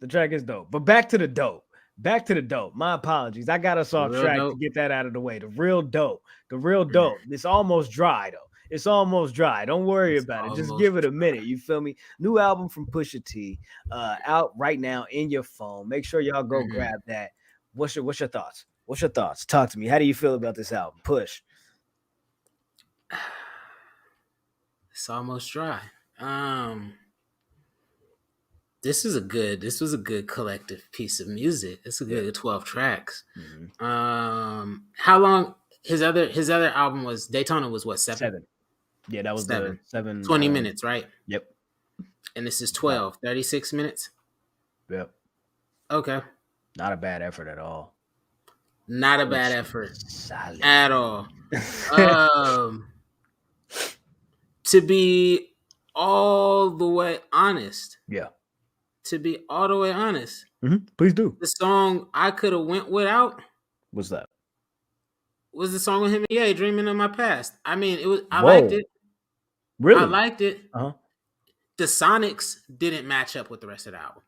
The track is dope. But back to the dope. Back to the dope. My apologies. I got us off Real track to dope. get that out of the way. The real dope. The real dope. It's almost dry though. It's almost dry. Don't worry It's about it. Just almost give it a minute. You feel me? New album from Pusha T, out right now in your phone. Make sure y'all go mhm. grab that. What's your thoughts? What's your thoughts? Talk to me. How do you feel about this album? Push. It's almost dry. Um, this was a good collective piece of music. It's a Yeah. good 12 tracks. Mhm. How long his other album was Daytona was what, 7? 7. Yeah, that was the 7. 7. 20 minutes, right? Yep. And this is About 12, 36 minutes. yep. Okay. Not a bad effort at all. Not a bad It's effort solid. at all. Um to be all the way honest, Yeah. to be all the way honest, Please do. the song I could have went without What's that? was the song with him and Ye, Dreaming of My Past. I mean, it was I liked Whoa. it. I Really? liked it. Uh-huh. The Sonics didn't match up with the rest of the album.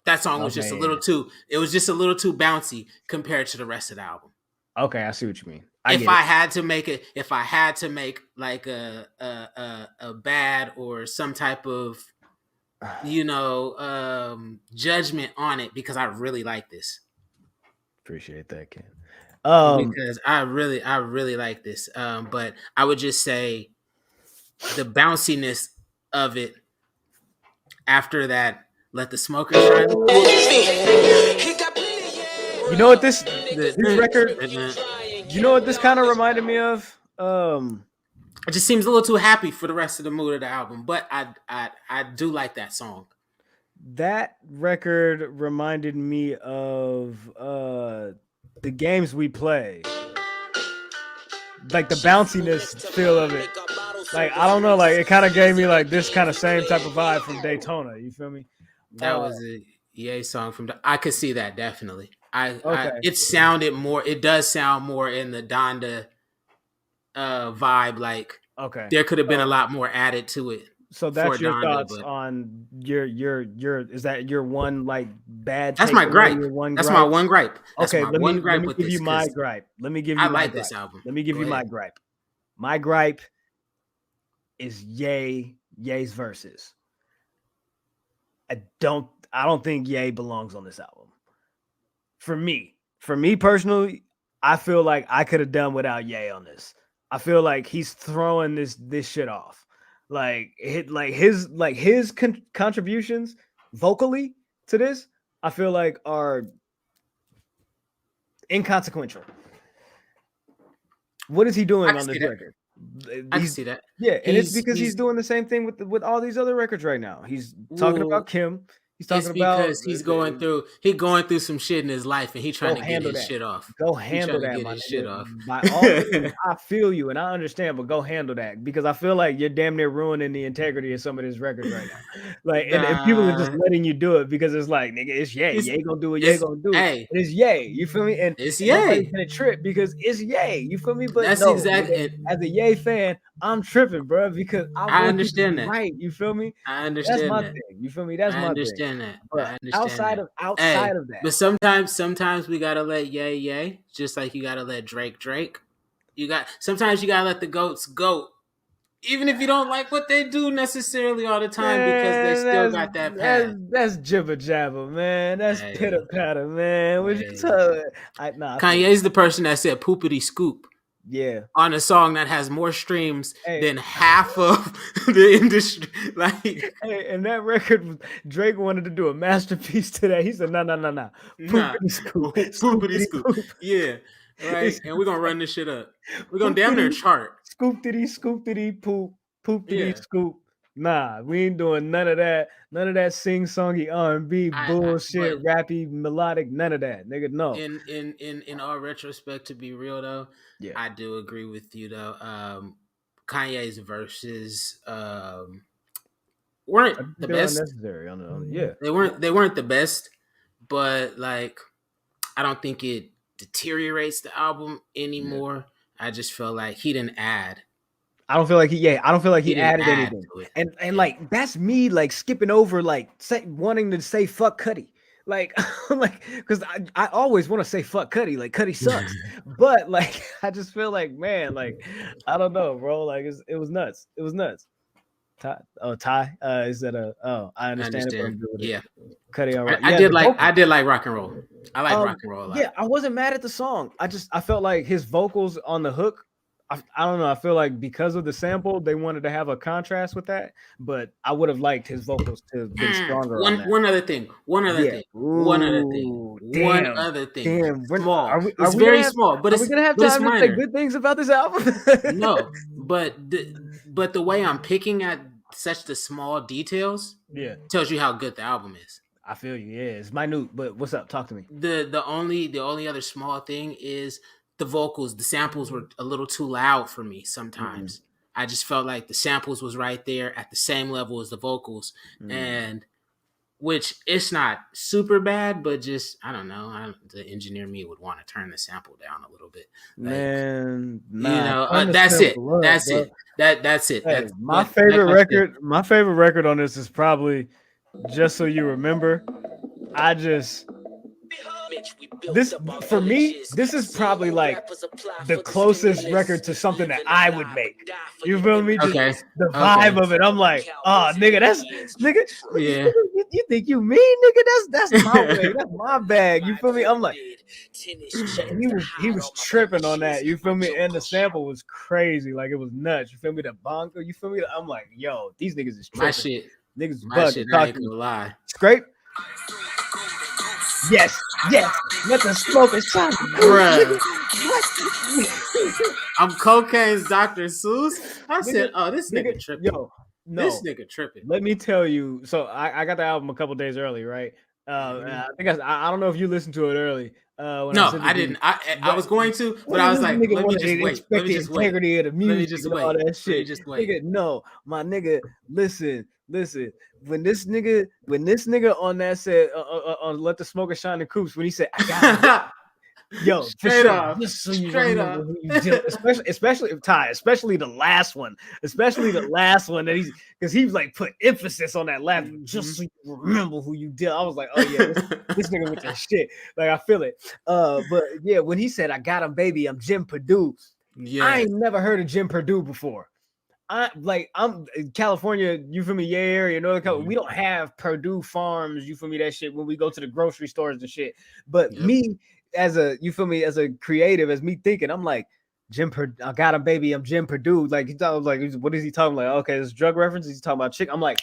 That song was just a little Okay. too it was just a little too bouncy compared to the rest of the album. Okay, I see what you mean. I If get it. I had to make it, if I had to make like a bad or some type of judgment on it, because I really like this. Appreciate that, Ken. Um, Because I really like this. But I would just say the bounciness of it after that, let the smoker shine. you know what this record, It you know what this kind of reminded me of? just seems a little too happy for the rest of the mood of the album, but I do like that song. That record reminded me of the games we play. Like the bounciness feel of it. Like I don't know, like it kind of gave me like this kind of same type of vibe from Daytona. You feel me? That was a Ye song from. I could see that definitely. Okay. It sounded more. It does sound more in the Donda vibe. Like Okay. there could have been a So, lot more added to it so for that's your Donda, thoughts but on your is that your one like bad that's my takeaway, gripe. your one That's my gripe? one gripe. That's Okay, my let one me let gripe me with give you this my because gripe. Let me give I you my like this gripe. album. Let me give Go you my ahead. gripe. My gripe is Ye's verses. I don't think Ye belongs on this album. For me personally, I feel like I could have done without Ye on this. I feel like he's throwing this shit off. Like his contributions vocally to this, I feel like are inconsequential. What is he I doing can on see this that. record? I can He's see that. yeah, and it's because he's He's doing the same thing with all these other records right now. He's talking well. about Kim. He's It's talking about because he going through some shit in his life, and he trying go to get handle his that. shit off. Go He trying handle to that, get my his shit nigga. off. By all means, I feel you and I understand, but go handle that because I feel like you're damn near ruining the integrity of some of these records right now. Like, and people are just Nah, letting you do it because it's like, nigga, it's Ye. it's Ye gonna do what Ye it's gonna do. hey, And it's Ye. You feel me? it's And nobody's yay. gonna trip because it's Ye. You feel me? But That's no, exact. nigga, as a Ye fan, I'm tripping, bro, because I I want you to understand be that. right. You feel me? I That's understand my that. thing. You feel me? That's I my thing. understand that. But I understand outside that. of outside Hey, of that, but sometimes we gotta let yay, just like you gotta let Drake. Sometimes you gotta let the goats goat, even if you don't like what they do necessarily all the time, because they man, still that's got that that's path. that's jibber jabber, man. That's pitter Hey, patter, man. What you hey. talking? I feel you. Kanye's the person that said poopity scoop Yeah. on a song that has more streams Hey, than half of the industry. Like, hey, and that record Drake wanted to do a masterpiece today. He said, no, no, no, no. nah, Poopity scoop. poopity Scoopity scoop. poop. Yeah, right. It's And we're gonna run this shit up. We're gonna damn near poopity, chart. scoopity poop, poopity Yeah. scoop. Nah, we ain't doing none of that. None of that sing-songy R&B But bullshit, rappy, melodic, none of that. Nigga, no. in all retrospect, to be real though, Yeah. I do agree with you though. Kanye's verses weren't I think the they're best. unnecessary yeah. They weren't the best, but like I don't think it deteriorates the album Yeah. anymore. I just felt like he didn't add. I don't feel like He he didn't added add anything. to it. And Yeah. like that's me like skipping over like wanting to say fuck Cuddy. Like, like, because I always want to say fuck Cuddy, like Cuddy sucks, but like, I just feel like, man, like, I don't know, bro. Like, it was nuts. It was nuts. Ty. Is that a? Oh, I I understand it, but I'm understand. good with it. Yeah, Cuddy, all I, right. I Yeah, did the like vocal. I did like rock and roll. I like rock and roll a lot. Yeah, I wasn't mad at the song. I felt like his vocals on the hook. I don't know. I feel like because of the sample, they wanted to have a contrast with that, but I would have liked his vocals to have been stronger on One that. one other thing. One other Yeah. thing. One other thing. Ooh, One damn, other thing. damn. Small. Are It's we gonna very have small, are we gonna have but it's time to say minor. good things about this album? No, but the way I'm picking at such the small details Yeah, tells you how good the album is. I feel you. Yeah, it's minute, but what's up? Talk to me. The only other small thing is the vocals. The samples were a little too loud for me Mm, sometimes. I just felt like the samples was right there at the same level as the vocals, mm. and which it's not super bad, but just I don't know. The engineer me would want to turn the sample down a little bit. Like Man, nah, turn the that's it. sample up, That's bro. it. That's it. Hey, That's but like I said, my favorite record on this is probably Just So You Remember. I just this for me, this is probably like the closest record to something that I would make. You feel me? Just okay, the okay, vibe of it. I'm like, oh nigga, that's nigga, yeah. you think you mean, nigga? That's my way. That's my bag. You feel me? I'm like, he was tripping on that. You feel me? And the sample was crazy. Like it was nuts. You feel me? The bongo. You feel me? I'm like, yo, these niggas is My tripping. shit, Niggas is my bugging. shit. I Talk ain't to me. gonna lie. Scrape. Yes, yes. Let the smoke is trying to cool, Bruh, nigga. What? I'm cocaine's Dr. Seuss. I nigga, said, oh, this nigga, nigga tripping. yo, This no. nigga tripping. Let me tell you. So I got the album a couple days early, right? Mhm. I think I don't know if you listened to it early when I No, sent I it to you. didn't. I But was going to, but what I does was this like, nigga let me want just to wait. expect Let me the just wait. integrity of the Let me music just and all wait. that Let me shit? just wait. Nigga, no, my nigga, listen. When this nigga on that said on Let the Smoker Shine the Coops, when he said, I got him. Yo, for Straight sure. off. Just so you Straight remember off. who you deal, especially Ty, especially the last one, that he's because he was like put emphasis on that last one, just Mhm. so you remember who you deal. I was like, oh yeah, this nigga with that shit. Like I feel it. But yeah, when he said, I got him, baby, I'm Jim Purdue. I Yes. ain't never heard of Jim Purdue before. I'm in California, you feel me, yeah, area, Northern California. Mhm. We don't have Purdue farms, you feel me, that shit when we go to the grocery stores and shit. But Yep. me as a you feel me, as a creative, as me thinking, I'm like, Jim Purdue, I got him, baby. I'm Jim Purdue. Like he thought like, what is he talking like? Okay, this drug reference. He's talking about chick. I'm like,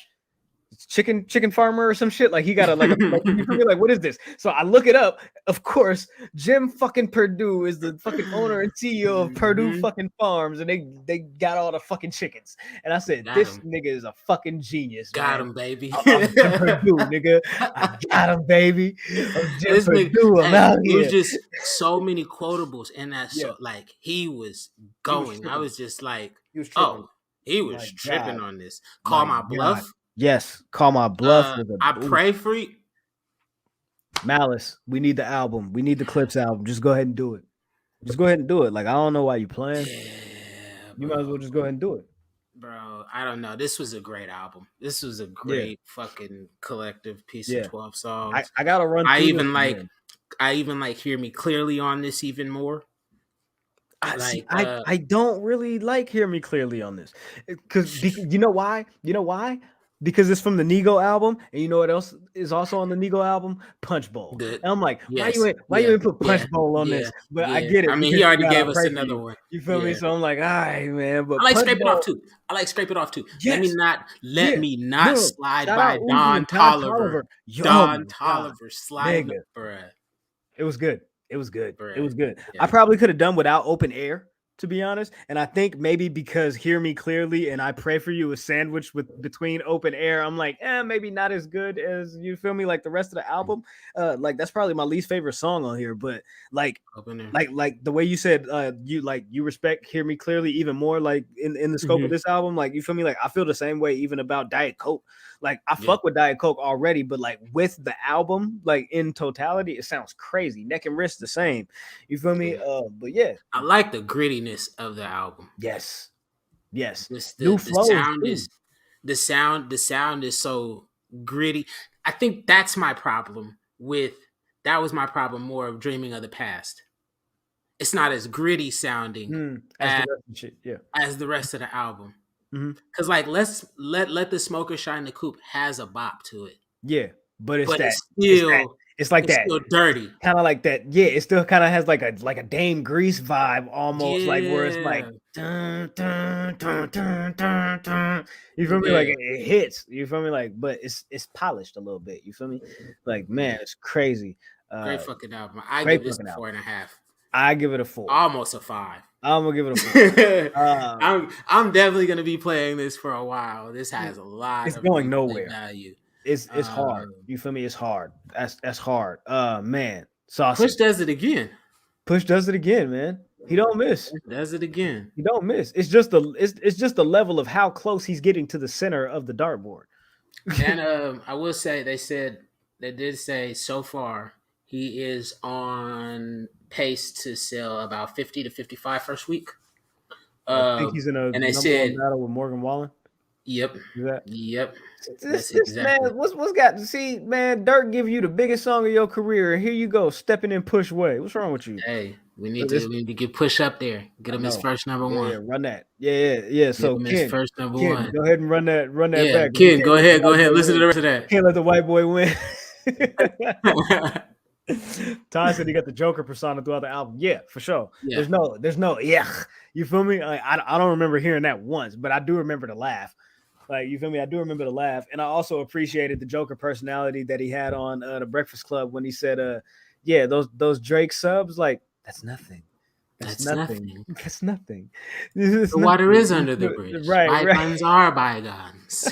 chicken farmer or some shit. Like he got a like you feel me? Like what is this? So I look it up. Of course, Jim fucking Purdue is the fucking owner and CEO of Purdue Mhm. fucking Farms, and they got all the fucking chickens. And I said, Got this him. nigga is a fucking genius, Got man. him, baby. I'm Jim Purdue, nigga. I got him, baby. I'm Jim This nigga, Purdue. I'm hey, out it was here. just so many quotables in that. Yeah, So like he was he was going. I tripping. was just like, He was tripping. oh, he My was tripping God. on this. Call My my God. bluff. Yes, Call My Bluff was I a ooh. pray for you. Malice. We need the album. We need the Clips album. Just go ahead and do it. Just go ahead and do it. Like I don't know why you playing. Yeah, You might as bro. well just go ahead and do it. Bro, I don't know. This was a great album. This was a Yeah, great fucking collective piece of yeah. 12 songs. I gotta run I through this even like again. I even like Hear Me Clearly on this even more. I see. Like I don't really like Hear Me Clearly on this because you know why? You know why? Because it's from the Nego album, and you know what else is also on the Nego album? Punch Bowl. the And I'm like, yes, why you yeah, ain't put yeah, Punch Bowl on yeah, this? But I yeah. get I it mean, because he you already gotta gave us pray for another you. one. You feel me? Yeah. So I'm like, all right, man. I But like Punch Scrape It Off Bowl, too. I like Scrape It Off too. yes, Let yeah. me not No, slide shout out by Uzi Don and Don Tolliver. Tolliver. Yo, oh Don my god, Tolliver sliding, nigga. bruh, It was good. It was good. It bruh. was good. I Yeah. probably could have done without Open Air, to be honest. And I think maybe because Hear Me Clearly and I Pray for You is sandwiched with between Open Air, I'm like, maybe not as good as you feel me, like the rest of the album. Like that's probably my least favorite song on here. But like Open there. like the way you said you respect Hear Me Clearly even more, like in the scope of Hmm. this album, like you feel me, like I feel the same way even about Diet Coke. Like I Yeah. fuck with Diet Coke already, but like with the album, like in totality, it sounds crazy. Neck and Wrist the same. You feel me? Yeah. But yeah, I like the grittiness of the album. yes, yes. This New the flows sound too. is the sound is so gritty. I think that's my problem with that was my problem more of Dreaming of the Past. It's not as gritty sounding As the rest of the shit. Yeah. as the rest of the album. Hmm. Cause like let's let the smoker shine the coupe has a bop to it, Yeah. But it's but that. It's that. It's like it's that. still dirty. Kind of like that. Yeah, it still kind of has like a Dame Grease vibe almost, like where it's like Yeah, dun, dun, dun, dun, dun, dun. You feel me? yeah, Like it hits. You feel me? Like, but it's polished a little bit. You feel me? Like, man, it's crazy. great fucking album. I Great give this fucking a album. 4.5, I give it a 4. almost a 5. I'm gonna give it a 4. I'm definitely gonna be playing this for a while. This has a lot It's of going replay nowhere. value. It's hard. You feel me? It's hard. That's hard. Man, saucy. Push does it again. Push does it again, man. He don't miss. Does it again. He don't miss. It's just the level of how close he's getting to the center of the dartboard. And I will say they did say so far he is on pace to sell about 50 to 55 first week. I think he's in a And they number said, one battle with Morgan Wallen. "Yep, Is that yep." this That's exactly. man? What's got to see, man? Dirk give you the biggest song of your career, and here you go stepping in Push way. What's wrong with you? Hey, we So need to get Push up there. Get him his first number one. Yeah, run that. Yeah. So Give him his Ken, first number Ken, one. go ahead and run that Yeah, back. Ken, go ahead. Listen to the rest of that. Can't let the white boy win. Ty said he got the Joker persona throughout the album. Yeah, for sure. Yeah. There's no yeah. You feel me? Like, I don't remember hearing that once, but I do remember the laugh. Like, you feel me? I do remember the laugh, and I also appreciated the Joker personality that he had on the Breakfast Club when he said, "Yeah, those Drake subs, like that's nothing. That's nothing. That's nothing. The water is under the bridge. Right. Bygones are bygones."